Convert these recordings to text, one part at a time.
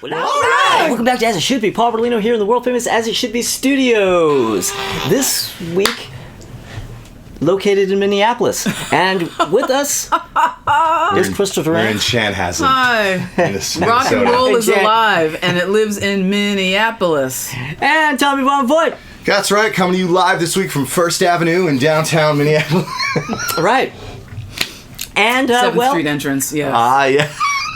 Well, all right. Welcome back to As It Should Be. Paul Berlino here in the world famous As It Should Be Studios. This week, located in Minneapolis, and with us is Christopher. Marion Chanhassen. Hi. Rock and roll is alive, and it lives in Minneapolis. And Tommy Von Voigt. That's right, coming to you live this week from First Avenue in downtown Minneapolis. Right. And 7th Street entrance, yes. Yeah.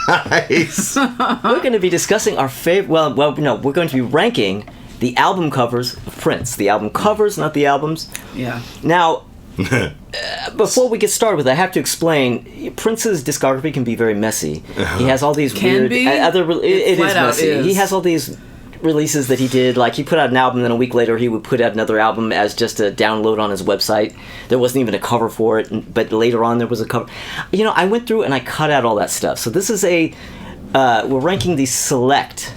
Nice. We're going to be discussing our favorite. We're going to be ranking the album covers of Prince. The album covers, not the albums. Yeah. Now, before we get started with it, I have to explain. Prince's discography can be very messy. He has all these weird. It is messy. He has all these releases that he did. Like, he put out an album, then a week later he would put out another album as just a download on his website. There wasn't even a cover for it, but later on there was a cover. You know, I went through and I cut out all that stuff. So this is we're ranking the select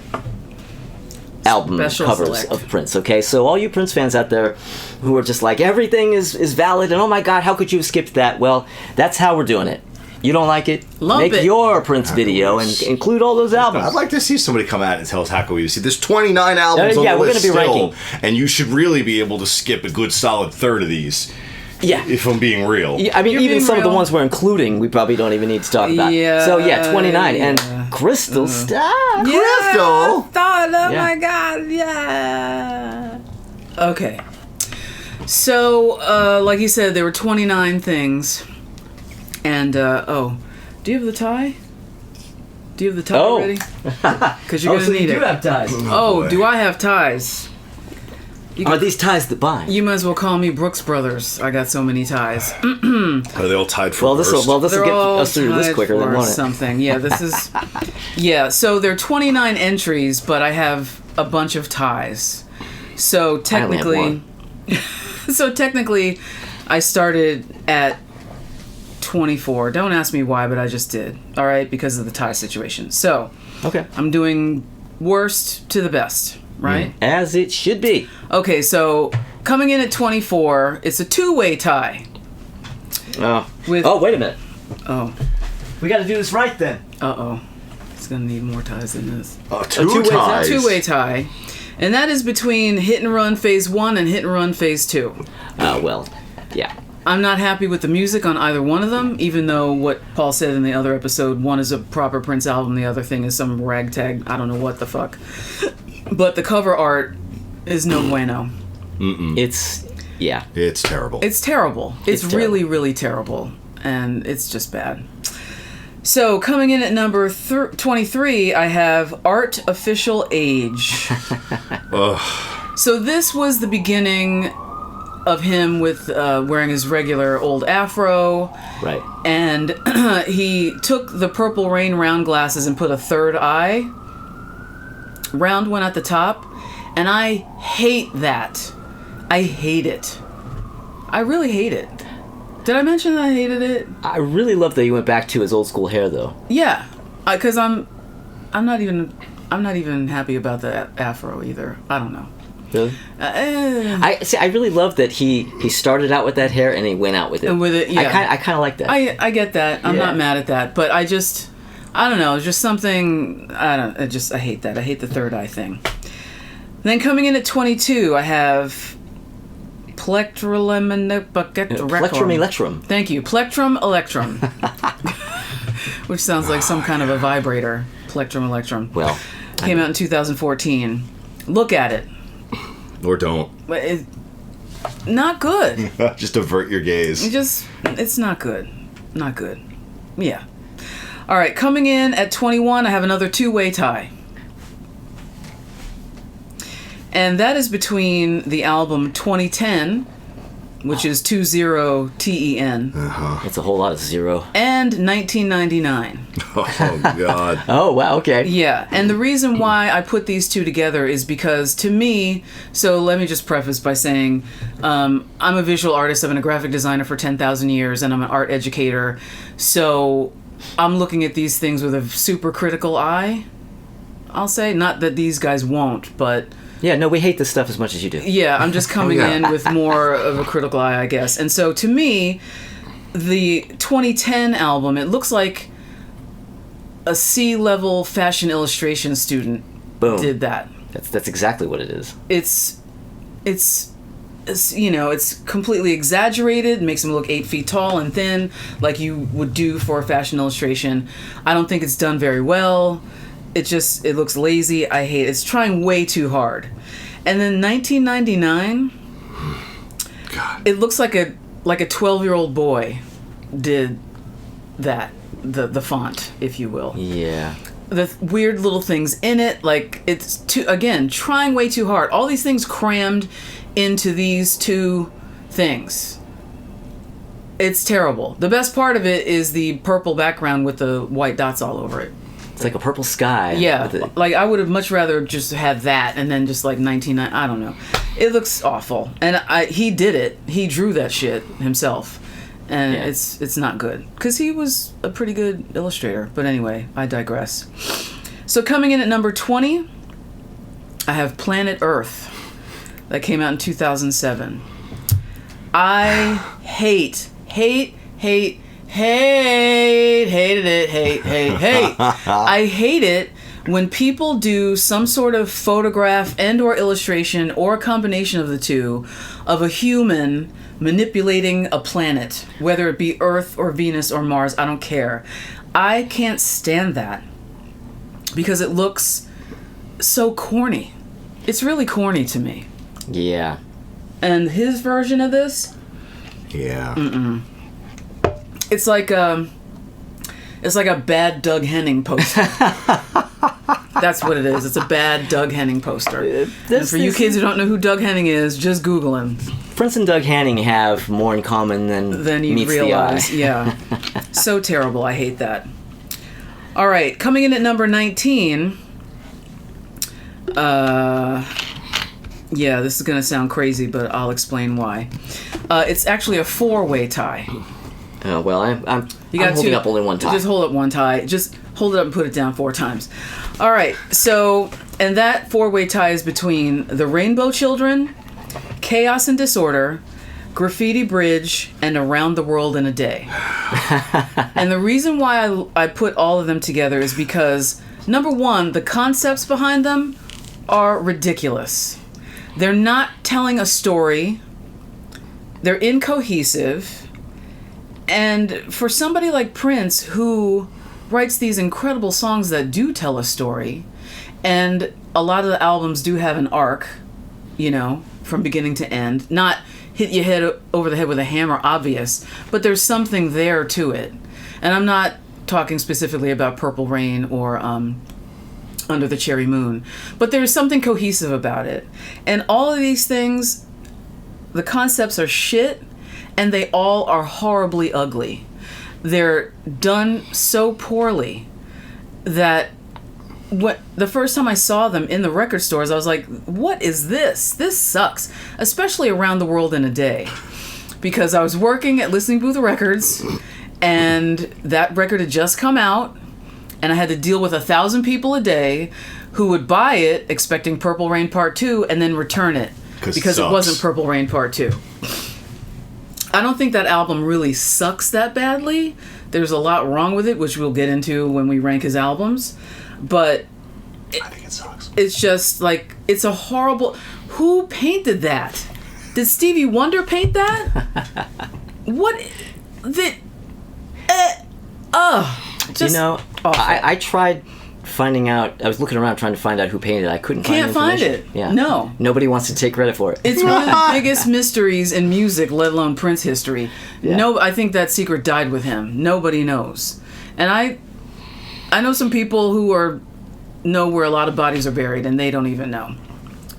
album covers of Prince. Okay, so all you Prince fans out there who are just like, everything is valid and oh my god, how could you have skipped that? Well, that's how we're doing it. You don't like it? Make your Prince video and include all those albums. I'd like to see somebody come out and tell us how can we see. There's 29 albums on the list still, ranking. And you should really be able to skip a good solid third of these. Yeah. If I'm being real. Yeah, I mean, even some of the ones we're including, we probably don't even need to talk about. Yeah. So, 29. Yeah. And Crystal Star. Yeah, Crystal! My God, yeah. Okay. So, like you said, there were 29 things. And, do you have the tie? Do you have the tie already? Because you're going to need it. You do have ties. Do I have ties? Are these ties that bind? You might as well call me Brooks Brothers. I got so many ties. Are they all tied for this will get us through this quicker than won't it? Something. Yeah, this is... Yeah, so there are 29 entries, but I have a bunch of ties. So technically... I started at 24. Don't ask me why, but I just did. All right, because of the tie situation. So, okay, I'm doing worst to the best, right? As it should be. Okay, so coming in at 24, it's a two-way tie. Wait a minute. We got to do this right then. It's gonna need more ties than this. Two-way tie, and that is between Hit and Run Phase 1 and Hit and Run Phase 2. Yeah. I'm not happy with the music on either one of them, even though what Paul said in the other episode, one is a proper Prince album, the other thing is some ragtag, I don't know what the fuck. But the cover art is no bueno. It's terrible. It's terrible. It's really, really terrible. And it's just bad. So, coming in at number 23, I have Art Official Age. So this was the beginning of him with wearing his regular old afro. Right. And he took the Purple Rain round glasses and put a third eye. Round one at the top. And I hate that. I hate it. I really hate it. Did I mention that I hated it? I really love that he went back to his old school hair, though. Yeah. Because I'm not even happy about the afro either. I don't know. Really? I really love that he started out with that hair and he went out with it. And with it, yeah. I kind of like that. I get that. I'm not mad at that, but I don't know. It's just something. I hate that. I hate the third eye thing. Then coming in at 22, I have Plectrum Electrum. Thank you, Plectrum Electrum, which sounds like some kind of a vibrator. Plectrum Electrum. Well, came out in 2014. Look at it. Or don't. Not good. Just avert your gaze. It's not good. Not good. Yeah. All right, coming in at 21, I have another two-way tie. And that is between the album 2010, which is 20TEN. That's a whole lot of zero. And 1999. Oh, God. Oh, wow, okay. Yeah, and the reason why I put these two together is because, to me, so let me just preface by saying, I'm a visual artist, I've been a graphic designer for 10,000 years, and I'm an art educator, so I'm looking at these things with a super critical eye, I'll say. Not that these guys won't, but... Yeah, no, we hate this stuff as much as you do. Yeah, I'm just coming in with more of a critical eye, I guess. And so, to me, the 2010 album, it looks like a C-level fashion illustration student did that. That's exactly what it is. It's you know, it's completely exaggerated, makes him look 8 feet tall and thin, like you would do for a fashion illustration. I don't think it's done very well. It looks lazy. I hate it. It's trying way too hard. And then 1999, God. It looks like a 12-year-old boy did that, the font, if you will. Yeah. The weird little things in it, like it's trying way too hard. All these things crammed into these 2 things. It's terrible. The best part of it is the purple background with the white dots all over it. It's like a purple sky. Yeah, like I would have much rather just had that and then just like 1990. I don't know. It looks awful, and he did it. He drew that shit himself, and it's not good because he was a pretty good illustrator. But anyway, I digress. So coming in at number 20, I have Planet Earth. That came out in 2007. I hate I hate it when people do some sort of photograph and or illustration or a combination of the two of a human manipulating a planet, whether it be Earth or Venus or Mars, I don't care. I can't stand that because it looks so corny. It's really corny to me. Yeah. And his version of this? Yeah. It's like a bad Doug Henning poster. That's what it is. It's a bad Doug Henning poster. And for you kids who don't know who Doug Henning is, just Google him. Prince and Doug Henning have more in common than you meets realize. The eye. Yeah. So terrible. I hate that. All right. Coming in at number 19. Yeah, this is going to sound crazy, but I'll explain why. It's actually a 4-way tie. Oh, well, I'm holding up only one tie. Just hold up one tie. Just hold it up and put it down 4 times. All right. So, and that 4-way tie is between the Rainbow Children, Chaos and Disorder, Graffiti Bridge, and Around the World in a Day. And the reason why I put all of them together is because, number one, the concepts behind them are ridiculous. They're not telling a story. They're incohesive. And for somebody like Prince, who writes these incredible songs that do tell a story, and a lot of the albums do have an arc, you know, from beginning to end, not hit your head over the head with a hammer, obvious, but there's something there to it. And I'm not talking specifically about Purple Rain or Under the Cherry Moon, but there's something cohesive about it. And all of these things, the concepts are shit, and they all are horribly ugly. They're done so poorly that the first time I saw them in the record stores, I was like, what is this? This sucks. Especially Around the World in a Day. Because I was working at Listening Booth Records, and that record had just come out, and I had to deal with 1,000 people a day who would buy it expecting Purple Rain Part 2 and then return it because it wasn't Purple Rain Part 2. I don't think that album really sucks that badly. There's a lot wrong with it, which we'll get into when we rank his albums. But I think it sucks. It's just like, it's a horrible... Who painted that? Did Stevie Wonder paint that? What? Just, you know, I tried finding out. I was looking around trying to find out who painted it. I couldn't find it. Yeah. No. Nobody wants to take credit for it. It's one of the biggest mysteries in music, let alone Prince history. Yeah. I think that secret died with him. Nobody knows. And I know some people who know where a lot of bodies are buried, and they don't even know.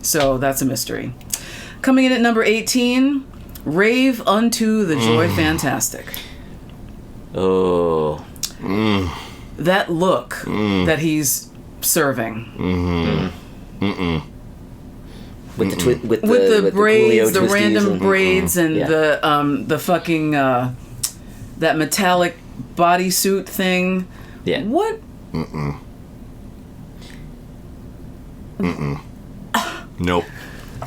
So that's a mystery. Coming in at number 18, Rave Unto the Joy Fantastic. Oh. That look that he's serving. With the braids, the random braids, and the fucking that metallic bodysuit thing. Yeah. What? Nope.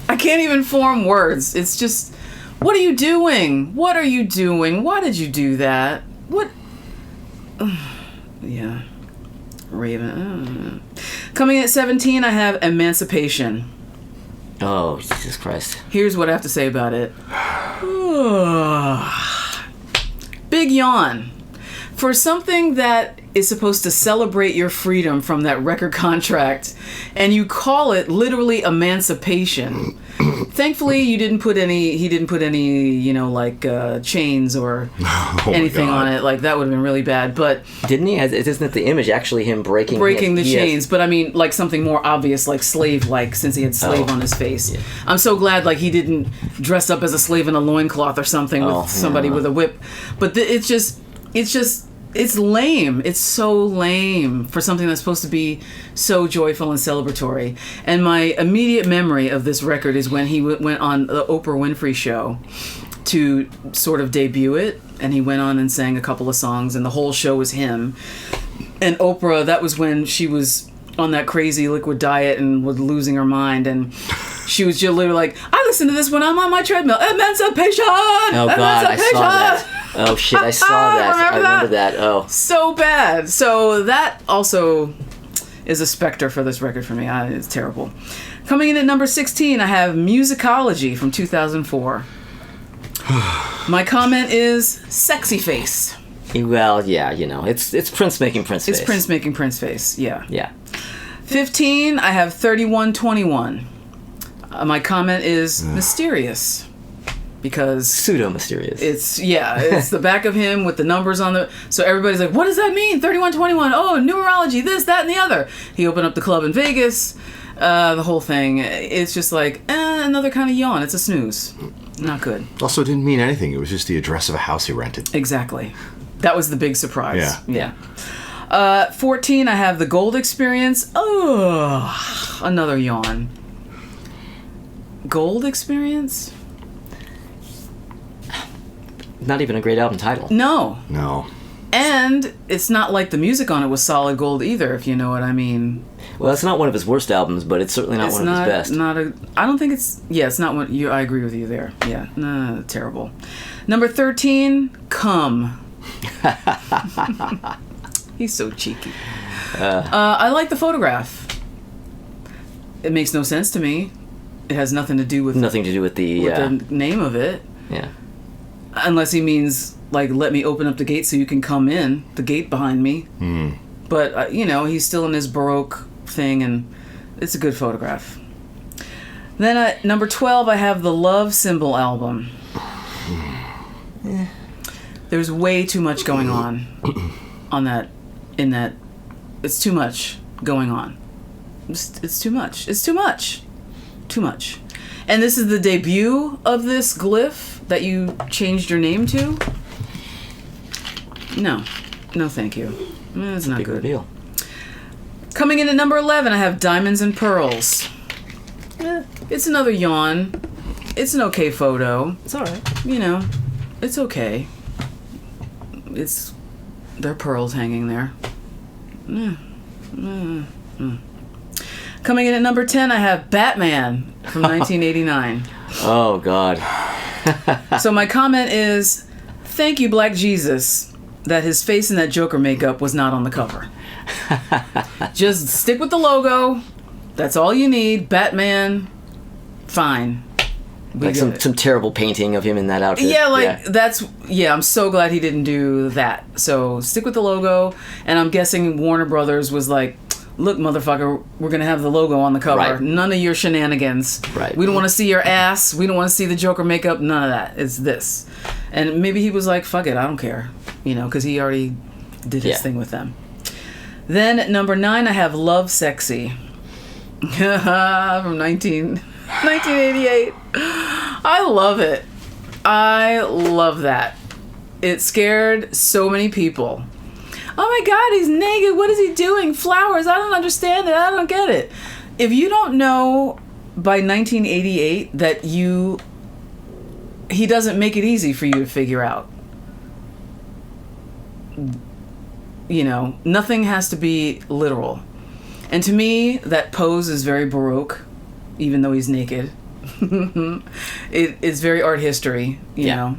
I can't even form words. It's just, what are you doing? What are you doing? Why did you do that? What? Yeah. Raven. Coming at 17, I have Emancipation. Oh, Jesus Christ. Here's what I have to say about it. Big yawn. For something that is supposed to celebrate your freedom from that record contract, and you call it literally emancipation. Thankfully, he didn't put any, chains or anything on it. Like, that would have been really bad. But didn't he? Isn't it the image actually him breaking the chains? But I mean, like something more obvious, like slave-like, since he had slave on his face. Yeah. I'm so glad, like, he didn't dress up as a slave in a loincloth or something with somebody with a whip. But it's lame. It's so lame for something that's supposed to be so joyful and celebratory. And my immediate memory of this record is when he went on the Oprah Winfrey Show to sort of debut it. And he went on and sang a couple of songs, and the whole show was him. And Oprah, that was when she was on that crazy liquid diet and was losing her mind. And she was just literally like, I listen to this when I'm on my treadmill. Emancipation! Oh, God, I saw that. Oh, shit, I saw that. I remember that. Oh. So bad. So that also is a specter for this record for me. It's terrible. Coming in at number 16, I have Musicology from 2004. My comment is Sexy Face. Well, yeah, it's Prince making Prince face. It's Prince making Prince face, yeah. Yeah. 15, I have 3121. My comment is Mysterious. Because pseudo-mysterious. It's the back of him with the numbers on the... So everybody's like, what does that mean? 3121. Oh, numerology, this, that, and the other. He opened up the club in Vegas. The whole thing. It's just like, another kind of yawn. It's a snooze. Not good. Also didn't mean anything. It was just the address of a house he rented. Exactly. That was the big surprise. Yeah. 14, I have The Gold Experience. Oh, another yawn. Gold Experience? Not even a great album title. No. And it's not like the music on it was solid gold either, if you know what I mean. Well, it's not one of his worst albums, but it's certainly not one of his best. I don't think it's... Yeah, it's not one... I agree with you there. Yeah, terrible. Number 13, Come. He's so cheeky. I like the photograph. It makes no sense to me. It has nothing to do with... Nothing to do with the name of it. Yeah. Unless he means, like, let me open up the gate so you can come in. The gate behind me. Mm. But, he's still in his Baroque thing, and it's a good photograph. Then at number 12, I have the Love Symbol album. There's way too much going on in that. It's too much going on. It's too much. It's too much. Too much. And this is the debut of this glyph that you changed your name to? No, thank you. It's not good. Reveal. Coming in at number 11, I have Diamonds and Pearls. It's another yawn. It's an okay photo. It's all right. It's okay. There are pearls hanging there. Coming in at number 10, I have Batman from 1989. Oh, God. So my comment is, thank you, Black Jesus, that his face in that Joker makeup was not on the cover. Just stick with the logo. That's all you need. Batman, fine. Like some terrible painting of him in that outfit. Yeah, I'm so glad he didn't do that. So stick with the logo, and I'm guessing Warner Brothers was like, look, motherfucker, we're going to have the logo on the cover. Right. None of your shenanigans. Right. We don't want to see your ass. We don't want to see the Joker makeup. None of that. It's this. And maybe he was like, fuck it, I don't care. Because he already did his thing with them. Then at number 9, I have Love Sexy. From 1988. I love it. I love that. It scared so many people. Oh my God, he's naked. What is he doing? Flowers. I don't understand it. I don't get it. If you don't know by 1988 that he doesn't make it easy for you to figure out. Nothing has to be literal. And to me, that pose is very Baroque, even though he's naked. It's very art history, you know.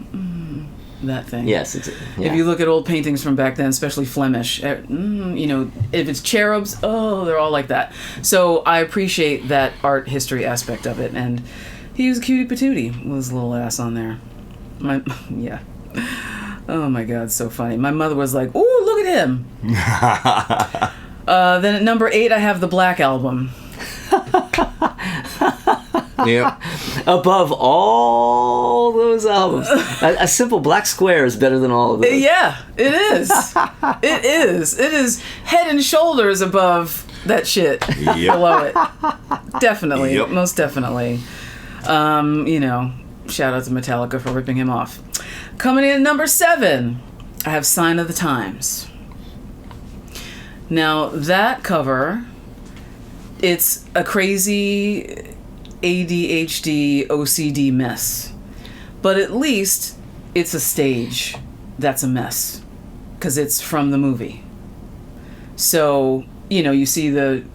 that thing. Yes. If you look at old paintings from back then, especially Flemish, you know, if it's cherubs, they're all like that. So I appreciate that art history aspect of it. And he was a cutie patootie with his little ass on there. Yeah. Oh my God, so funny. My mother was like, "Ooh, look at him." Then at number 8, I have the Black Album. Yeah. Above all those albums, a simple black square is better than all of them. Yeah, it is. It is. It is head and shoulders above that shit. Below it. Definitely. Yep. Most definitely. You know, shout out to Metallica for ripping him off. Coming in at number 7, I have Sign of the Times. Now, that cover, it's a crazy ADHD OCD mess. But at least it's a stage that's a mess. Because it's from the movie. So, you know, you see the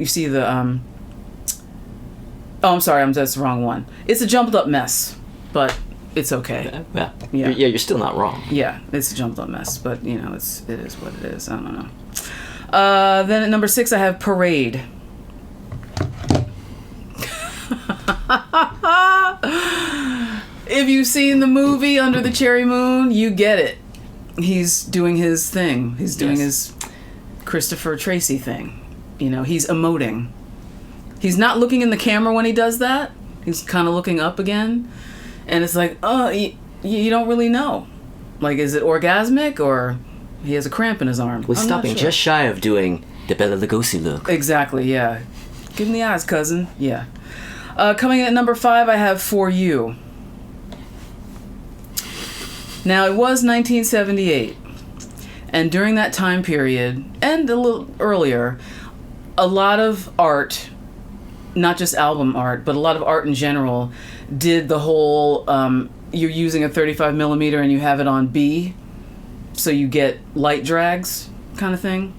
oh, I'm sorry, that's the wrong one. It's a jumbled up mess, but it's okay. Yeah, you're still not wrong. Yeah, it's a jumbled up mess, but you know, it is what it is. I don't know. Then at number 6, I have Parade. If you've seen the movie Under the Cherry Moon, you get it. He's doing his thing. He's doing his Christopher Tracy thing. You know, he's emoting. He's not looking in the camera when he does that. He's kind of looking up again. And it's like, you don't really know. Like, is it orgasmic or he has a cramp in his arm? We're stopping just shy of doing the Bela Lugosi look. Exactly, yeah. Give him the eyes, cousin. Yeah. Coming in at number 5, I have For You. Now, it was 1978. And during that time period, and a little earlier, a lot of art, not just album art, but a lot of art in general, did the whole, you're using a 35 millimeter and you have it on B, so you get light drags kind of thing.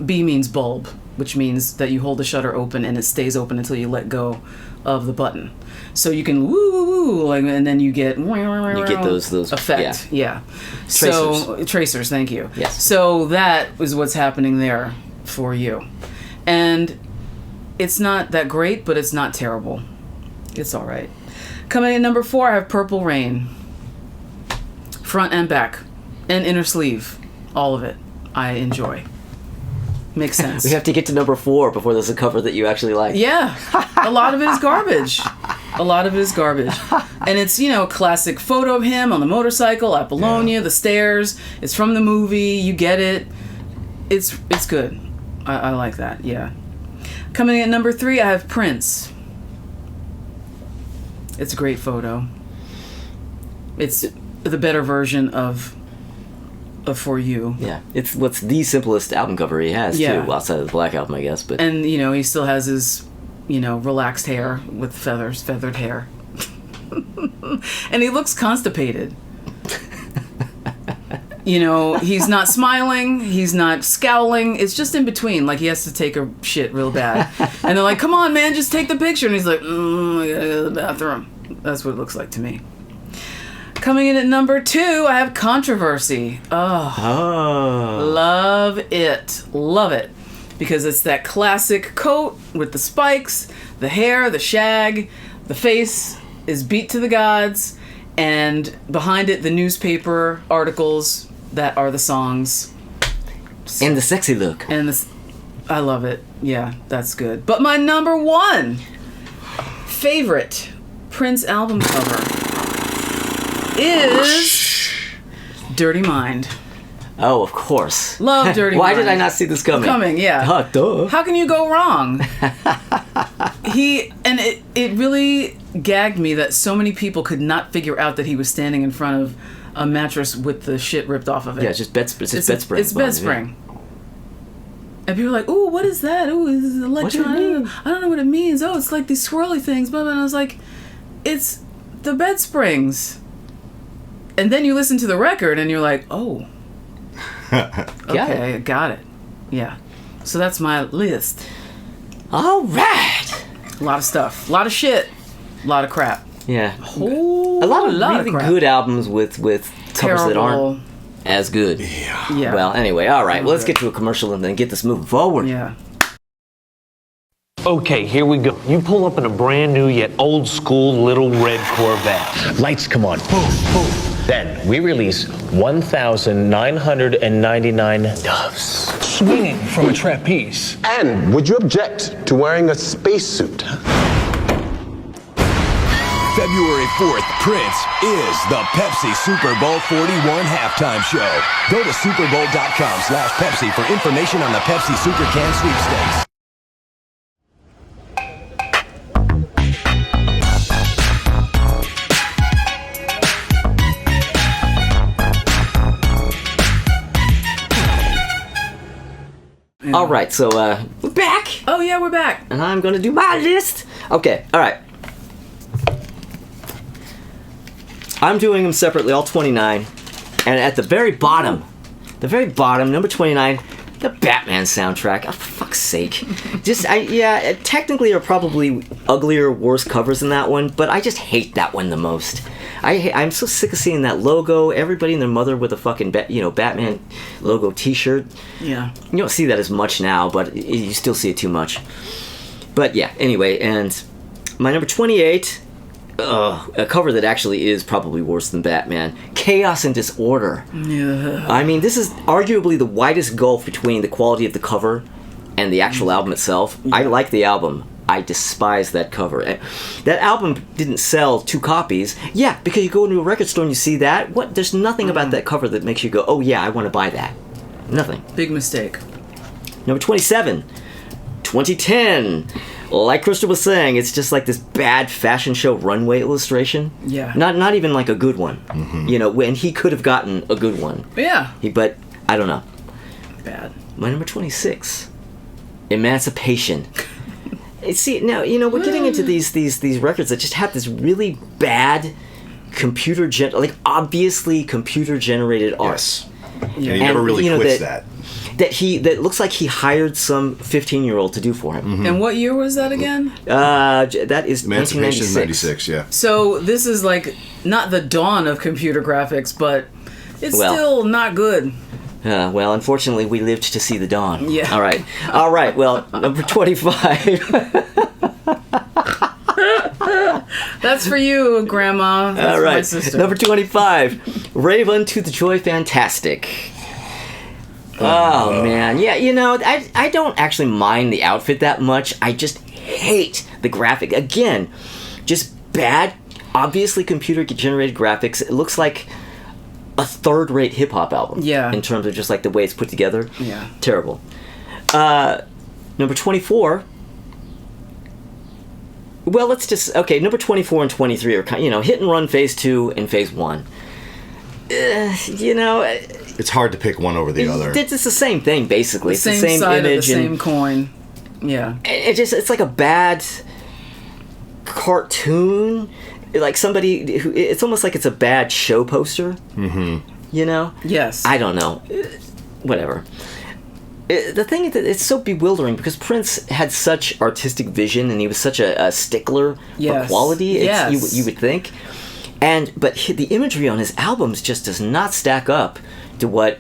B means bulb, which means that you hold the shutter open and it stays open until you let go of the button. So you can woo, like, and then you get those effect. Yeah. Tracers. So tracers, thank you. Yes. So that is what's happening there For You. And it's not that great, but it's not terrible. It's all right. Coming in number 4, I have Purple Rain. Front and back. And inner sleeve. All of it. I enjoy. Makes sense. We have to get to number 4 before there's a cover that you actually like. Yeah. A lot of it is garbage. A lot of it is garbage. And it's, you know, a classic photo of him on the motorcycle, Apollonia, the stairs. It's from the movie. You get it. It's good. I like that. Yeah. Coming in at number 3, I have Prince. It's a great photo. It's the better version of For You. Yeah, it's what's the simplest album cover he has too, outside of the Black Album, I guess. But and you know, he still has his, you know, relaxed hair with feathered hair, and he looks constipated. You know, he's not smiling, he's not scowling. It's just in between, like he has to take a shit real bad, and they're like, "Come on, man, just take the picture," and he's like, "I gotta go to the bathroom." That's what it looks like to me. Coming in at number 2, I have Controversy. Oh. Love it. Love it. Because it's that classic coat with the spikes, the hair, the shag, the face is beat to the gods, and behind it, the newspaper articles that are the songs. And the sexy look. And I love it. Yeah, that's good. But my number 1 favorite Prince album cover is Dirty Mind. Oh, of course. Love Dirty Mind. Why did I not see this coming? Yeah. Duh. How can you go wrong? It really gagged me that so many people could not figure out that he was standing in front of a mattress with the shit ripped off of it. Yeah, it's just bed spring. It's bed spring. And people are like, "Ooh, what is that? Ooh, is it electron? I don't know what it means. Oh, it's like these swirly things." Blah, blah. And I was like, it's the bed springs. And then you listen to the record and you're like, oh. Okay, got it. Yeah. So that's my list. All right. A lot of stuff. A lot of shit. A lot of crap. Yeah. A lot of really good albums with covers that aren't as good. Yeah. Well, anyway, all right. Well, let's get to a commercial and then get this moving forward. Yeah. Okay, here we go. You pull up in a brand new yet old school little red Corvette. Lights come on. Boom, boom. Then we release 1,999 doves. Swinging from a trapeze. And would you object to wearing a spacesuit? February 4th, Prince is the Pepsi Super Bowl 41 halftime show. Go to superbowl.com/Pepsi for information on the Pepsi Super Can sweepstakes. All right, so we're back. Oh yeah, we're back. And I'm going to do my list. Okay, all right. I'm doing them separately, all 29. And at the very bottom, number 29, the Batman soundtrack. Oh, for fuck's sake. Technically there are probably uglier, worse covers than that one, but I just hate that one the most. I'm so sick of seeing that logo, everybody and their mother with a fucking Batman logo t-shirt. Yeah. You don't see that as much now, but you still see it too much. But yeah, anyway, and my number 28, a cover that actually is probably worse than Batman, Chaos and Disorder. Yeah. I mean, this is arguably the widest gulf between the quality of the cover and the actual album itself. Yeah. I like the album. I despise that cover. That album didn't sell 2 copies. Yeah, because you go into a record store and you see that. What? There's nothing about that cover that makes you go, oh yeah, I want to buy that. Nothing. Big mistake. Number 27, 2010. Like Crystal was saying, it's just like this bad fashion show runway illustration. Yeah. Not even like a good one. Mm-hmm. When he could have gotten a good one. Yeah. But I don't know. Bad. My number 26, Emancipation. See, now, we're getting into these records that just have this really bad obviously computer-generated art. Yes. Yeah. And he never really quits that. That looks like he hired some 15-year-old to do for him. Mm-hmm. And what year was that again? That is Emancipation 1996. 96, yeah. So this is like not the dawn of computer graphics, but it's still not good. Well, unfortunately, we lived to see the dawn. Yeah. All right. Well, number 25. That's for you, Grandma. That's all right. For my sister. Number 25. Rave Unto the Joy Fantastic. Oh, man. Yeah, I don't actually mind the outfit that much. I just hate the graphic. Again, just bad, obviously computer-generated graphics. It looks like a third-rate hip-hop album. Yeah. In terms of just like the way it's put together. Yeah. Terrible. Number 24. Well, number 24 and 23 are hit and run phase 2 and phase 1. It's hard to pick one over the other. It's the same thing, basically. It's the same side image of the same coin. Yeah. It's like a bad cartoon. Like somebody who, it's almost like it's a bad show poster. Mm-hmm. Yes. I don't know. Whatever. The thing is that it's so bewildering because Prince had such artistic vision and he was such a stickler for quality. Yes. You would think. But the imagery on his albums just does not stack up to what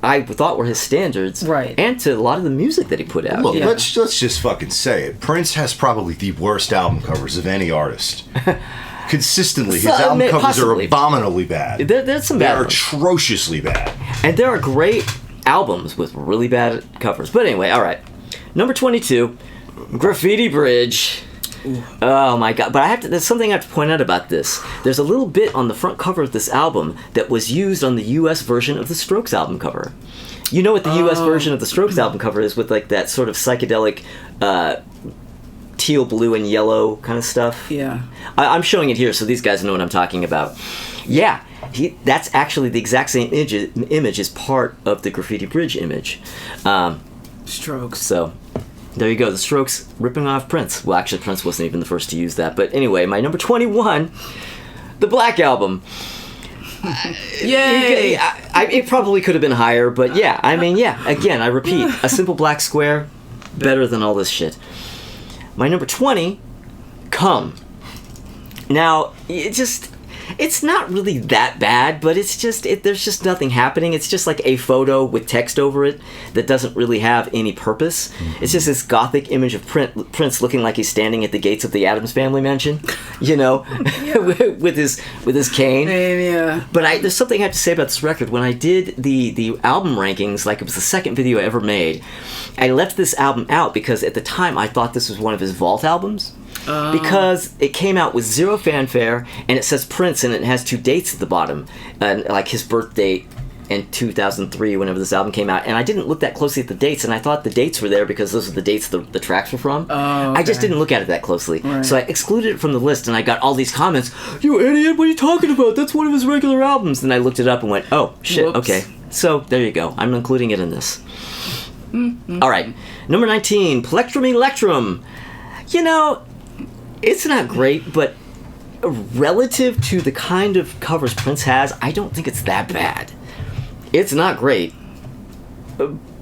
I thought were his standards, right? And to a lot of the music that he put out. Look, let's just fucking say it. Prince has probably the worst album covers of any artist. Consistently, his album covers are abominably bad. There's some bad. They're atrociously bad. And there are great albums with really bad covers. But anyway, all right. Number 22, Graffiti Bridge. Ooh. Oh my god! But there's something I have to point out about this. There's a little bit on the front cover of this album that was used on the U.S. version of the Strokes album cover. You know what the U.S. version of the Strokes album cover is, with like that sort of psychedelic teal, blue, and yellow kind of stuff. Yeah. I'm showing it here so these guys know what I'm talking about. Yeah, that's actually the exact same image as part of the Graffiti Bridge image. Strokes. So there you go, the Strokes ripping off Prince. Well, actually, Prince wasn't even the first to use that. But anyway, my number 21, the Black Album. Yay! It probably could have been higher, but yeah, again, I repeat, a simple black square, better than all this shit. My number 20, Come. Now, it just... It's not really that bad, but it's just there's just nothing happening. It's just like a photo with text over it that doesn't really have any purpose. Mm-hmm. It's just this gothic image of Prince looking like he's standing at the gates of the Addams Family mansion, you know, with his cane. Yeah. But there's something I have to say about this record. When I did the album rankings, like it was the second video I ever made, I left this album out because at the time I thought this was one of his Vault albums. Because it came out with zero fanfare, and it says Prince, and it has 2 dates at the bottom, like his birth date and 2003, whenever this album came out. And I didn't look that closely at the dates, and I thought the dates were there because those are the dates the tracks were from. Oh, okay. I just didn't look at it that closely. Right. So I excluded it from the list, and I got all these comments, "You idiot, what are you talking about? That's one of his regular albums." Then I looked it up and went, oh, shit, Whoops. okay. So there you go. I'm including it in this. Mm-hmm. All right. Number 19, Plectrum Electrum. You know, it's not great, but relative to the kind of covers Prince has, I don't think it's that bad. It's not great.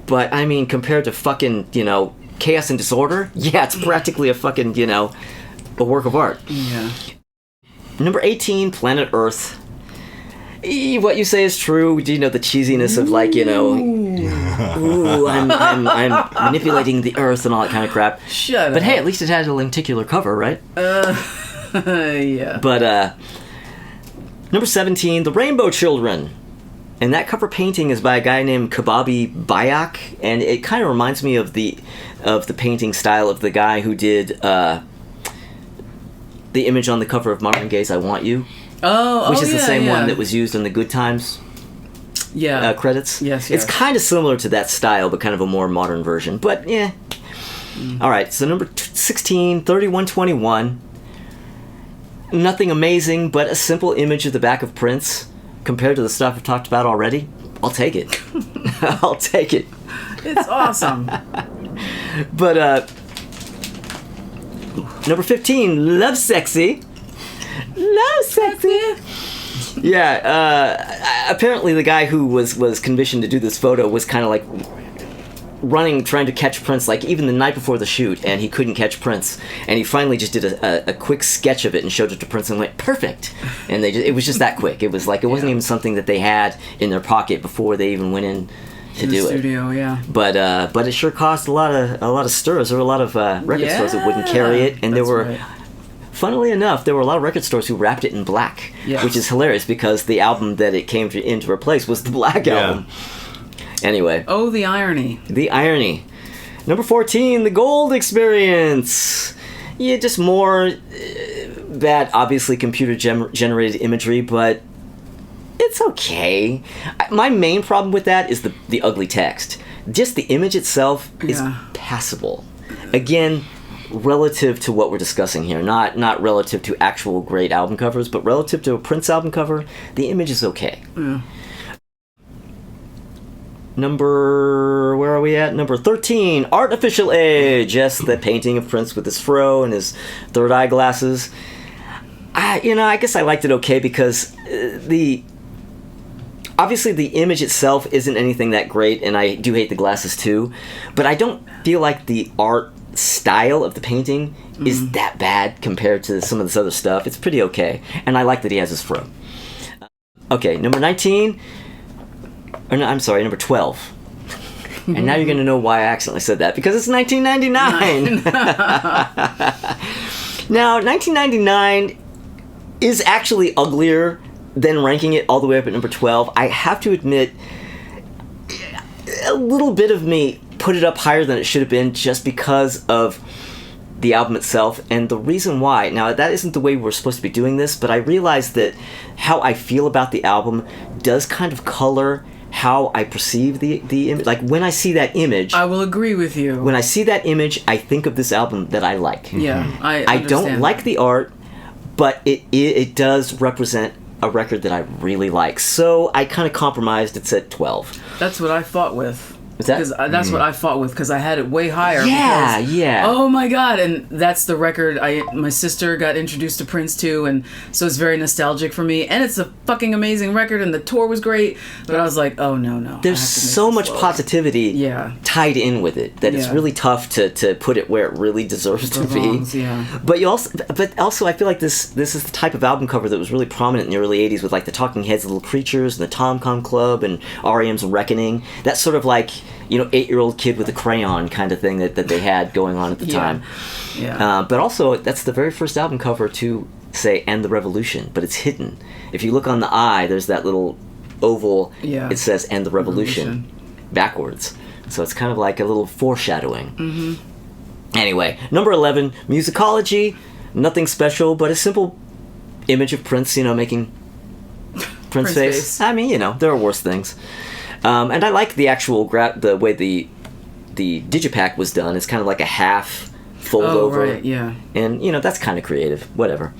But, I mean, compared to fucking, you know, Chaos and Disorder, yeah, it's practically a fucking, you know, a work of art. Yeah. Number 18, Planet Earth. What you say is true. Do you know the cheesiness of, like, you know, ooh, I'm manipulating the Earth and all that kind of crap. Shut up. But hey, at least it had a lenticular cover, right? Yeah. But number 17, The Rainbow Children. And that cover painting is by a guy named Kababi Bayak, and it kind of reminds me of the painting style of the guy who did the image on the cover of Marvin Gaye's "I Want You," which is the same one that was used in the Good Times credits. Yes. It's kind of similar to that style, but kind of a more modern version. But yeah. All right, so number 16, 3121. Nothing amazing, but a simple image of the back of Prince. Compared to the stuff I've talked about already, I'll take it. I'll take it. It's awesome. But, number 15, Love Sexy. Love Sexy. Yeah, apparently the guy who was commissioned to do this photo was kind of like running, trying to catch Prince, like even the night before the shoot, and he couldn't catch Prince, and he finally just did a quick sketch of it and showed it to Prince and went, perfect. And it was just that quick. It was like, it wasn't even something that they had in their pocket before they even went in to do it. Studio, yeah. But it sure cost a lot of stirs. There were a lot of record stores that wouldn't carry it, and there were. Right. Funnily enough, there were a lot of record stores who wrapped it in black, which is hilarious because the album that it came in to replace was the Black Album. Anyway. Oh, the irony. The irony. Number 14, The Gold Experience. Yeah, just more bad, obviously computer-generated imagery, but it's okay. My main problem with that is the ugly text. Just the image itself is passable. Again, relative to what we're discussing here, not relative to actual great album covers, but relative to a Prince album cover, the image is okay. Yeah. Where are we at? Number 13, Artificial Age. Yes, the painting of Prince with his fro and his third eye glasses. I guess I liked it okay because obviously the image itself isn't anything that great, and I do hate the glasses too, but I don't feel like the art style of the painting is that bad compared to some of this other stuff. It's pretty okay, and I like that he has his fro. Okay, number 19... Or no, I'm sorry, number 12. And now you're going to know why I accidentally said that, because it's 1999. Now, 1999 is actually uglier than ranking it all the way up at number 12. I have to admit, a little bit of me put it up higher than it should have been just because of the album itself, and the reason why. Now, that isn't the way we're supposed to be doing this, but I realized that how I feel about the album does kind of color how I perceive the image. Like, when I see that image... I will agree with you. When I see that image, I think of this album that I like. Yeah, I don't like the art, but it does represent a record that I really like. So I kind of compromised. It's at 12. That's what I fought with. Because that's what I fought with, because I had it way higher. Yeah, because, yeah. Oh my God! And that's the record my sister got introduced to Prince to, and so it's very nostalgic for me. And it's a fucking amazing record, and the tour was great. But I was like, oh no. There's so much positivity tied in with it that it's really tough to put it where it really deserves to be. Yeah. But also I feel like this is the type of album cover that was really prominent in the early '80s with like the Talking Heads, Little Creatures, and the Tom Com Club, and R.E.M's Reckoning. That sort of like 8-year-old kid with a crayon kind of thing that they had going on at the time. Yeah. But also, that's the very first album cover to say "End the Revolution," but it's hidden. If you look on the eye, there's that little oval. Yeah. It says "End the Revolution" backwards. So it's kind of like a little foreshadowing. Mm-hmm. Anyway, number 11, Musicology. Nothing special, but a simple image of Prince, making Prince face. I mean, there are worse things. And I like the actual the way the digipack was done. It's kind of like a half fold over. Right, yeah. And that's kind of creative. Whatever.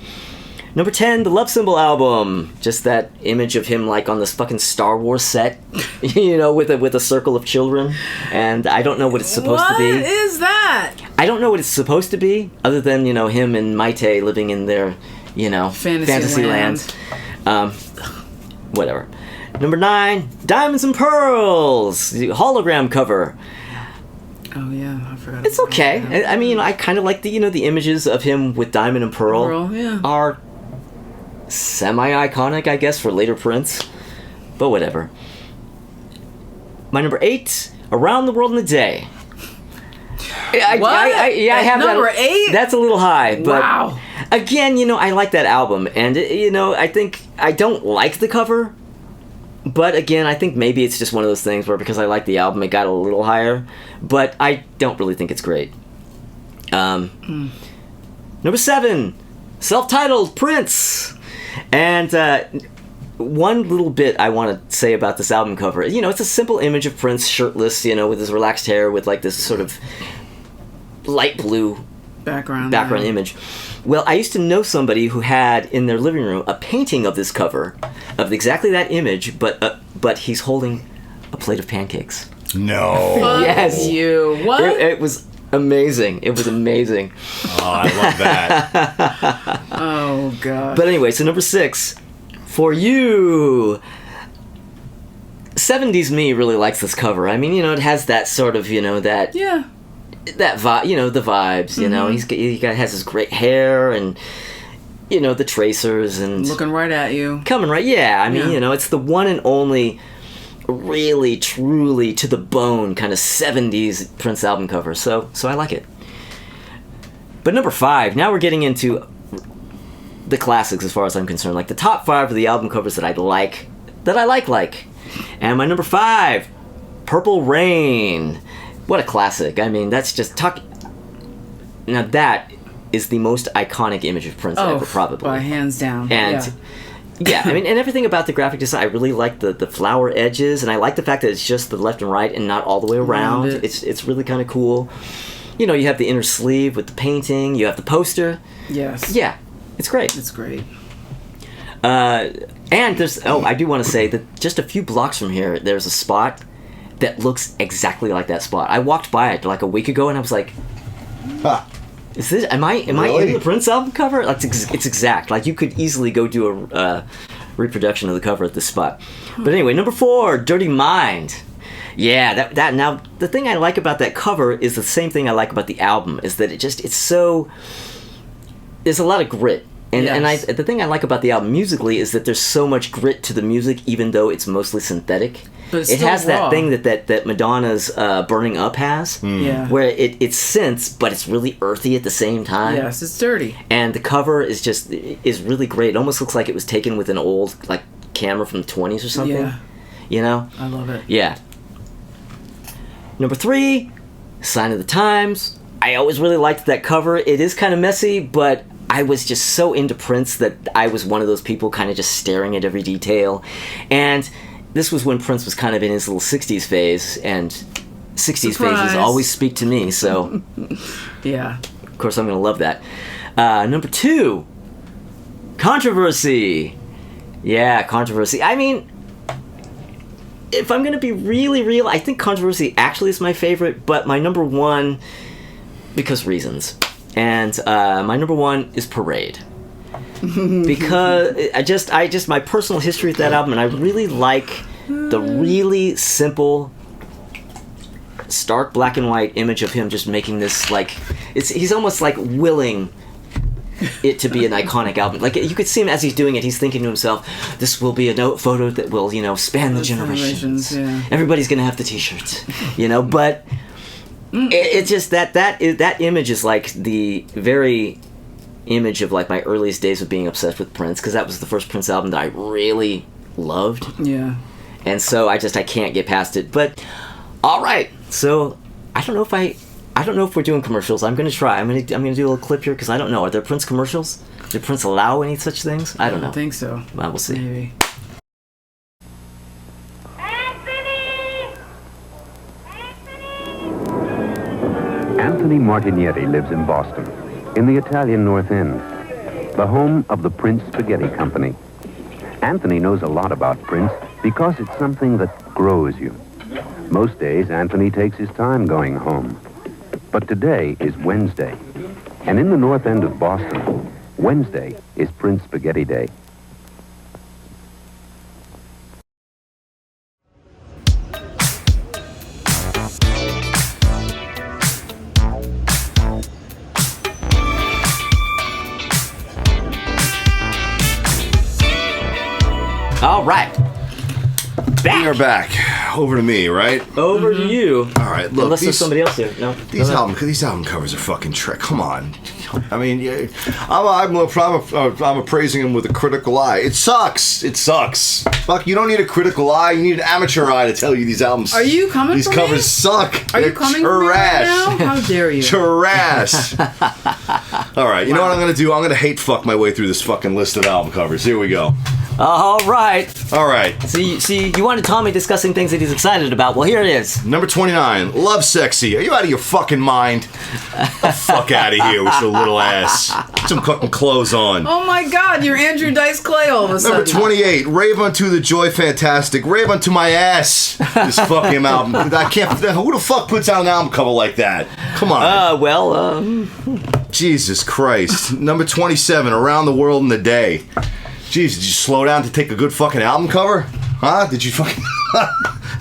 Number 10, the Love Symbol album. Just that image of him like on this fucking Star Wars set, with a circle of children. And I don't know what it's supposed to be. What is that? I don't know what it's supposed to be, other than him and Maite living in their fantasy land. Whatever. Number 9, Diamonds and Pearls, the hologram cover. Oh yeah, I forgot. It's okay. That. I mean, I kind of like the the images of him with Diamond and Pearl. Are semi-iconic, I guess, for later Prince, but whatever. My number 8, Around the World in a Day. I have number that. 8. That's a little high, but wow. Again, I like that album, and I think I don't like the cover. But again, I think maybe it's just one of those things where because I like the album, it got a little higher. But I don't really think it's great. Number 7, self-titled Prince. And one little bit I want to say about this album cover. It's a simple image of Prince shirtless, with his relaxed hair, with like this sort of light blue background image. Well, I used to know somebody who had in their living room a painting of this cover, of exactly that image, but he's holding a plate of pancakes. No. Yes. You. What? It was amazing. It was amazing. Oh, I love that. Oh, God. But anyway, so number 6, For You. 70s me really likes this cover. I mean, it has that sort of, that... Yeah. That vibe, the vibes, he has his great hair and, the tracers and... Looking right at you. Coming right, yeah. I mean, it's the one and only really, truly, to the bone kind of 70s Prince album cover. So I like it. But number 5, now we're getting into the classics as far as I'm concerned. Like the top 5 of the album covers that I like. And my number 5, Purple Rain. What a classic. I mean, that's just Now that is the most iconic image of Prince ever, probably. By hands down. And yeah, I mean, and everything about the graphic design, I really like the flower edges, and I like the fact that it's just the left and right and not all the way around. It's really kind of cool. You have the inner sleeve with the painting, you have the poster. Yes. Yeah, it's great. It's great. And there's, I do want to say that just a few blocks from here, there's a spot that looks exactly like that spot. I walked by it like a week ago, and I was like, "Is this? Am I in the Prince album cover?" Like it's exact. Like you could easily go do a reproduction of the cover at this spot. But anyway, number 4, Dirty Mind. Yeah, that now the thing I like about that cover is the same thing I like about the album. Is that it's so. There's a lot of grit. And the thing I like about the album musically is that there's so much grit to the music, even though it's mostly synthetic. But it's it has raw. that thing that Madonna's Burning Up has, where it's synths, but it's really earthy at the same time. Yes, it's dirty. And the cover is really great. It almost looks like it was taken with an old like camera from the 20s or something. Yeah. I love it. Yeah. Number 3, Sign of the Times. I always really liked that cover. It is kind of messy, but I was just so into Prince that I was one of those people kind of just staring at every detail. And this was when Prince was kind of in his little 60s phase, and 60s phases always speak to me, so... Yeah. Of course, I'm going to love that. Number 2, Controversy. Yeah, Controversy. I mean, if I'm going to be really real, I think Controversy actually is my favorite, but my number one, because reasons. And my number one is Parade. Because I just my personal history with that album, and I really like the really simple, stark black and white image of him just making this, like, he's almost like willing it to be an iconic album. Like, you could see him as he's doing it, he's thinking to himself, this will be a photo that will, span the generations. Yeah. Everybody's gonna have the t-shirts, but it's just that image is like the very image of like my earliest days of being obsessed with Prince, because that was the first Prince album that I really loved. Yeah. And so I can't get past it. But all right, so I don't know if we're doing commercials. I'm gonna try. I'm gonna do a little clip here because I don't know. Are there Prince commercials? Did Prince allow any such things? I don't know. I think so. Well, we'll see. Maybe. Anthony Martignetti lives in Boston, in the Italian North End, the home of the Prince Spaghetti Company. Anthony knows a lot about Prince because it's something that grows you. Most days, Anthony takes his time going home. But today is Wednesday, and in the North End of Boston, Wednesday is Prince Spaghetti Day. All right. We are back. Over to me, right? Over to you. All right, look. Unless there's somebody else here. No. These album covers are fucking trick. Come on. I mean, I'm appraising him with a critical eye. It sucks. Fuck, you don't need a critical eye. You need an amateur eye to tell you these albums. Are you coming These for covers me? suck. Are you coming for me right now? How dare you? Trash. All right, you know what I'm going to do? I'm going to hate fuck my way through this fucking list of album covers. Here we go. All right. See, you wanted Tommy discussing things that he's excited about. Well, here it is. Number 29, Love Sexy. Are you out of your fucking mind? The fuck out of here with your little ass. Put some fucking clothes on. Oh my God, you're Andrew Dice Clay all of a sudden. Number 28, Rave Unto the Joy Fantastic. Rave Unto My Ass. This fucking album. I can't. Who the fuck puts out an album cover like that? Come on. Jesus Christ. Number 27, Around the World in a Day. Jeez, did you slow down to take a good fucking album cover? Huh? Did you fucking...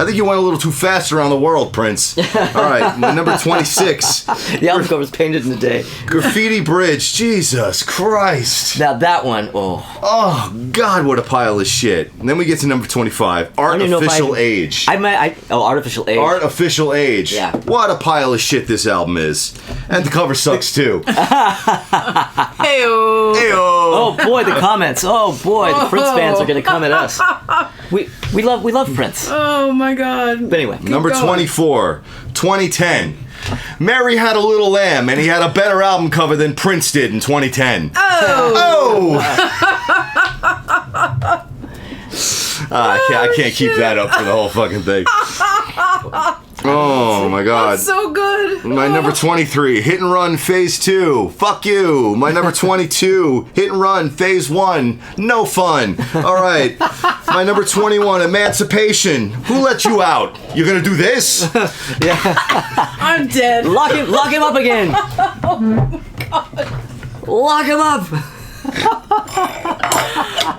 I think you went a little too fast around the world, Prince. All right, number 26. The album cover's painted in a day. Graffiti Bridge. Jesus Christ. Now that one, Oh, God, what a pile of shit. And then we get to number 25. Artificial Age. Artificial Age. Artificial Age. Yeah. What a pile of shit this album is. And the cover sucks, too. Hey-o. Hey-o. Oh, boy, the comments. Oh, boy, the Prince fans are going to come at us. We love Prince. Oh, my God. But anyway. Number 24, 2010. Mary Had a Little Lamb, and he had a better album cover than Prince did in 2010. I can't keep that up for the whole fucking thing. Oh my God. That's so good. My number 23, Hit and Run Phase 2. Fuck you. My number 22, Hit and Run Phase 1. No fun. All right. My number 21, Emancipation. Who let you out? You're gonna do this? Yeah. I'm dead. Lock him up again. Oh my God. Lock him up.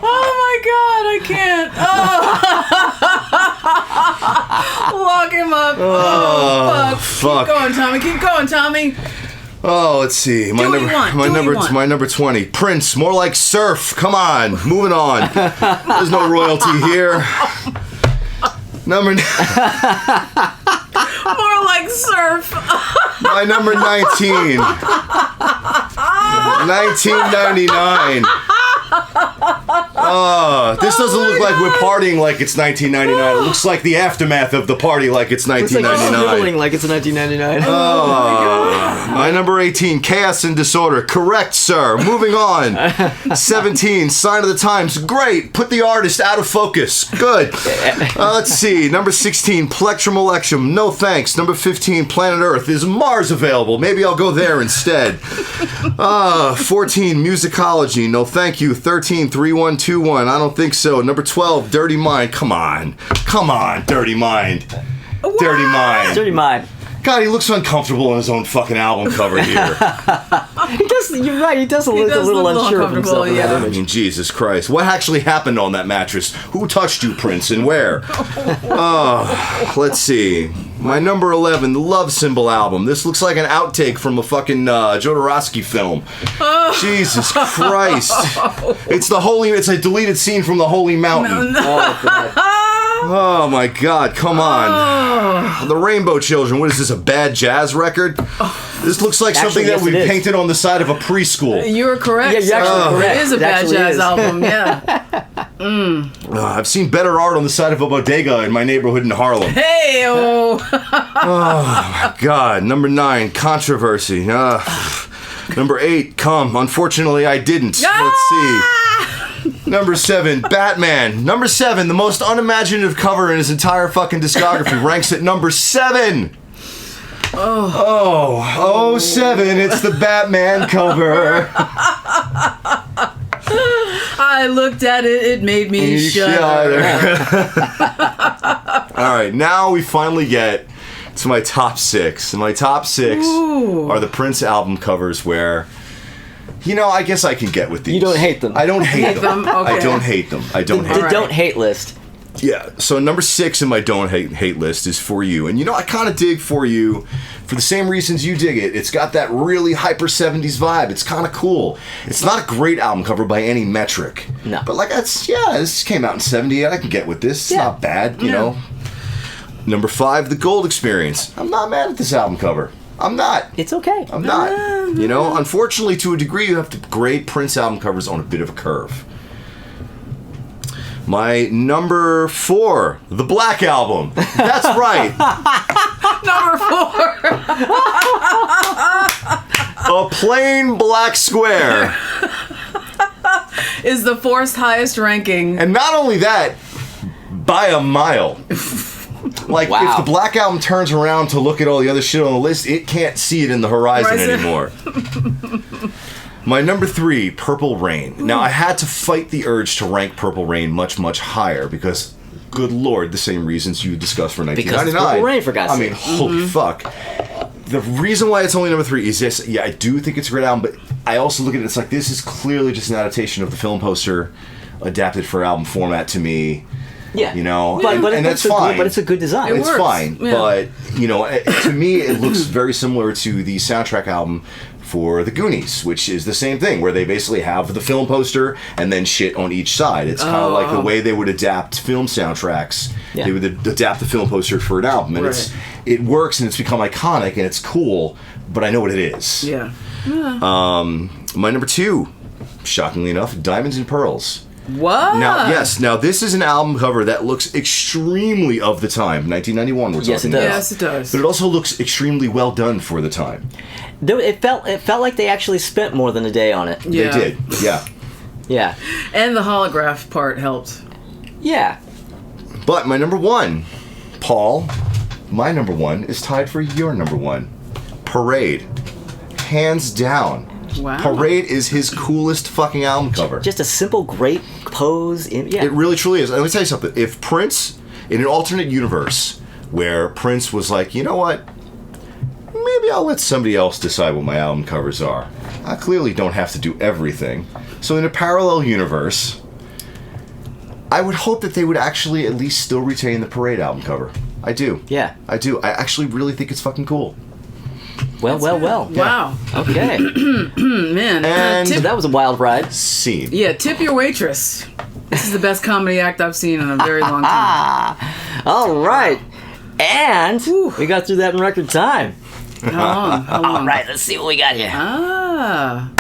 Oh my God, I can't. Lock him up. Oh, fuck. Keep going, Tommy. Oh, let's see. My number 20. Prince, more like surf. Come on, moving on. There's no royalty here. Number more like surf. My number 19. 1999. This doesn't look like we're partying like it's 1999. It looks like the aftermath of the party like it's 1999. Like it's 1999. My number 18, Chaos and Disorder. Correct, sir. Moving on. 17, Sign of the Times. Great. Put the artist out of focus. Good. Let's see. Number 16, Plectrum Electrum. No thanks. Number 15, Planet Earth. Is Mars available? Maybe I'll go there instead. 14, Musicology. No thank you. 13, 312 one. I don't think so. Number 12, Dirty Mind. Come on, Dirty Mind. What? Dirty Mind. Dirty Mind. God, he looks uncomfortable in his own fucking album cover here. He does. You're right. He does look a little unsure of himself. Yeah. I mean, Jesus Christ. What actually happened on that mattress? Who touched you, Prince, and where? Let's see. My number 11, the Love Symbol album. This looks like an outtake from a fucking Jodorowsky film. Jesus Christ. It's a deleted scene from The Holy Mountain. Oh, God. Oh my God, come on. The Rainbow Children, what is this, a bad jazz record? This looks like something that we painted on the side of a preschool. You're correct. Yeah, you're actually correct. It is a bad jazz album, yeah. I've seen better art on the side of a bodega in my neighborhood in Harlem. Hey, oh my God. Number 9, Controversy. Number 8, Come. Unfortunately, I didn't. Let's see. Number 7, Batman. Number 7, the most unimaginative cover in his entire fucking discography, ranks at number 7. 7, it's the Batman cover. I looked at it, it made me shudder. All right, now we finally get to my top 6. And my top 6 are the Prince album covers where, I guess I can get with these. You don't hate them. I don't hate them. Okay. I don't hate them. I don't hate them. The don't hate list. Yeah, so number 6 in my don't hate list is For You. And I kind of dig For You for the same reasons you dig it. It's got that really hyper 70s vibe. It's kind of cool. It's not a great album cover by any metric. No. But this came out in 78. I can get with this. It's not bad, you know. Number 5, The Gold Experience. I'm not mad at this album cover. I'm not. It's okay. I'm not. Unfortunately, to a degree, you have to grade Prince album covers on a bit of a curve. My number 4, The Black Album. That's right. Number 4. A plain black square. Is the 4th highest ranking. And not only that, by a mile. If the Black Album turns around to look at all the other shit on the list, it can't see it in the horizon anymore. My number 3, Purple Rain. Now, I had to fight the urge to rank Purple Rain much, much higher because, good Lord, the same reasons you discussed for 1999. Because it's Purple Rain, for God's sake. Holy fuck. The reason why it's only number 3 is this. Yeah, I do think it's a great album, but I also look at it, it's like, this is clearly just an adaptation of the film poster adapted for album format to me. Yeah, but that's fine. But it's a good design. It's fine, but to me, it looks very similar to the soundtrack album for The Goonies, which is the same thing, where they basically have the film poster and then shit on each side. It's kind of like the way they would adapt film soundtracks. Yeah. They would adapt the film poster for an album, and it works, and it's become iconic, and it's cool. But I know what it is. Yeah. My number 2, shockingly enough, Diamonds and Pearls. What? Now this is an album cover that looks extremely of the time. 1991, we're talking about. Yes, it does. But it also looks extremely well done for the time. It felt like they actually spent more than a day on it. Yeah. They did, yeah. Yeah. And the holograph part helped. Yeah. But my number 1, Paul, my number 1 is tied for your number 1. Parade. Hands down. Wow. Parade is his coolest fucking album cover. Just a simple, great pose. It really, truly is. And let me tell you something. If Prince, in an alternate universe, where Prince was like, you know what? Maybe I'll let somebody else decide what my album covers are. I clearly don't have to do everything. So in a parallel universe, I would hope that they would actually at least still retain the Parade album cover. I do. Yeah. I do. I actually really think it's fucking cool. Well. Wow. Okay. Man. And so that was a wild ride. Scene. Yeah, Tip Your Waitress. This is the best comedy act I've seen in a very long time. All right. And we got through that in record time. How long? All right, let's see what we got here. And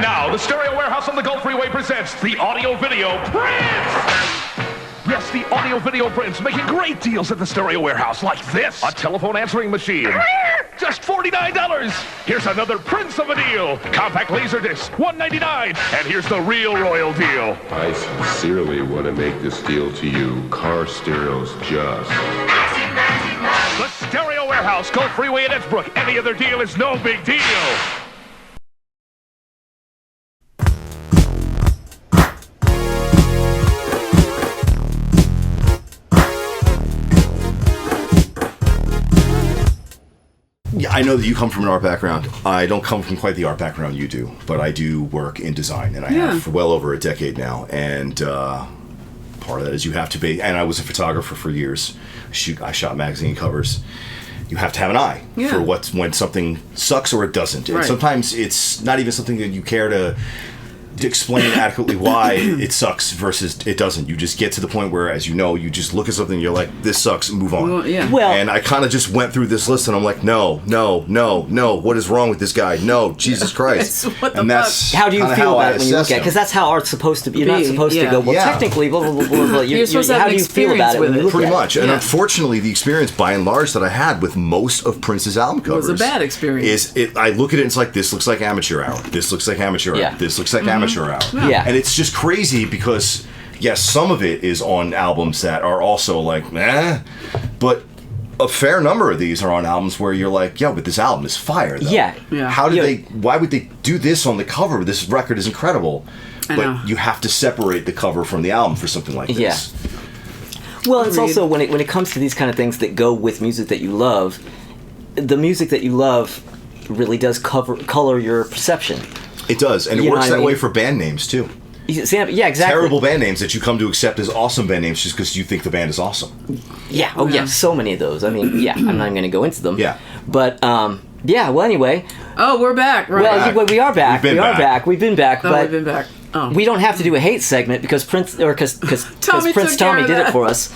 now, the Stereo Warehouse on the Gulf Freeway presents the Audio Video Prince! Yes, the Audio Video Prince, making great deals at the Stereo Warehouse, like this. A telephone answering machine. Just $49. Here's another Prince of a deal. Compact Laserdisc, $199. And here's the real royal deal. I sincerely want to make this deal to you. Car stereos just. The Stereo Warehouse, Gulf Freeway in Innsbrook. Any other deal is no big deal. I know that you come from an art background. I don't come from quite the art background you do, but I do work in design, and I have for well over a decade now. And part of that is you have to be. And I was a photographer for years. I shot magazine covers. You have to have an eye for when something sucks or it doesn't. And sometimes it's not even something that you care to explain adequately why it sucks versus it doesn't. You just get to the point where, as you know, you just look at something and you're like, this sucks, and move on. Well, and I kind of just went through this list and I'm like, no, what is wrong with this guy? No, Jesus Christ. And that's how do you feel about it when you look at it? Because that's how art's supposed to be. You're not supposed to go, well, technically, blah, blah, blah, blah, blah. You're supposed to have how do you feel about it when you look Pretty at much. it? And unfortunately, the experience, by and large, that I had with most of Prince's album covers was a bad experience. I look at it and it's like, this looks like Amateur Hour. This looks like Amateur Hour. This looks like Amateur Hour. Yeah. And it's just crazy because, yes, some of it is on albums that are also like, but a fair number of these are on albums where you're like, but this album is fire, though. Yeah. How did why would they do this on the cover? This record is incredible. But you have to separate the cover from the album for something like this. Yeah. Well, it's also, when it comes to these kind of things that go with music that you love, the music that you love really does color your perception. It does, and it works that way for band names too. Yeah, exactly. Terrible band names that you come to accept as awesome band names just because you think the band is awesome. Yeah. Oh, yeah. So many of those. I mean, I'm not even going to go into them. Yeah. But well, anyway. Oh, we're back. Right. Well, we are back. We've been back. Oh, but we've been back. Oh. We don't have to do a hate segment because Prince Tommy did it for us,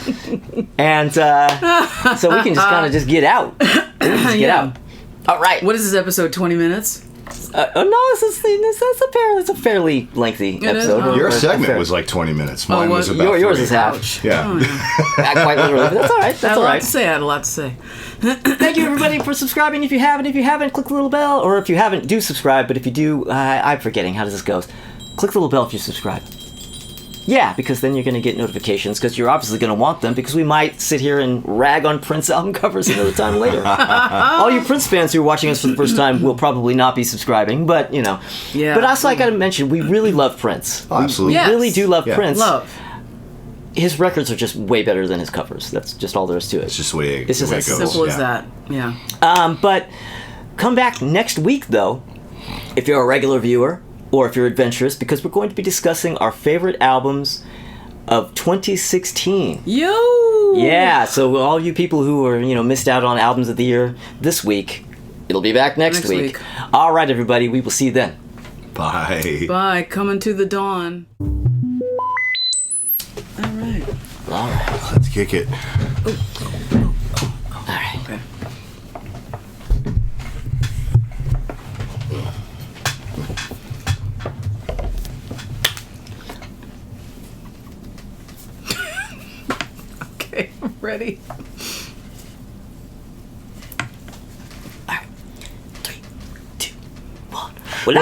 and so we can just kind of just get out. Get out. All right. What is this episode? 20 minutes. No, that's a fairly lengthy episode. Your segment was like 20 minutes. Mine was about yours 3. is half. Yeah. Not quite literally, but that's all right. That's all right. I had a lot to say. Thank you, everybody, for subscribing. If you haven't, click the little bell. Or if you haven't, do subscribe. But if you do, I'm forgetting. How does this go? Click the little bell if you subscribe. Yeah, because then you're going to get notifications, because you're obviously going to want them, because we might sit here and rag on Prince album covers another time later. All you Prince fans who are watching us for the first time will probably not be subscribing, but, you know. Yeah. But also, I got to mention, we really love Prince. Oh, absolutely. We really do love Prince. Love. His records are just way better than his covers. That's just all there is to it. It's just the way it goes. As simple as that. Yeah. But come back next week, though, if you're a regular viewer, or if you're adventurous, because we're going to be discussing our favorite albums of 2016. Yo! Yeah, so all you people who are, missed out on albums of the year this week, it'll be back next week. All right, everybody, we will see you then. Bye. Bye. Coming to the dawn. All right. Let's kick it. All right. Okay. Okay, I'm ready. All right. 3, 2, 1. Well,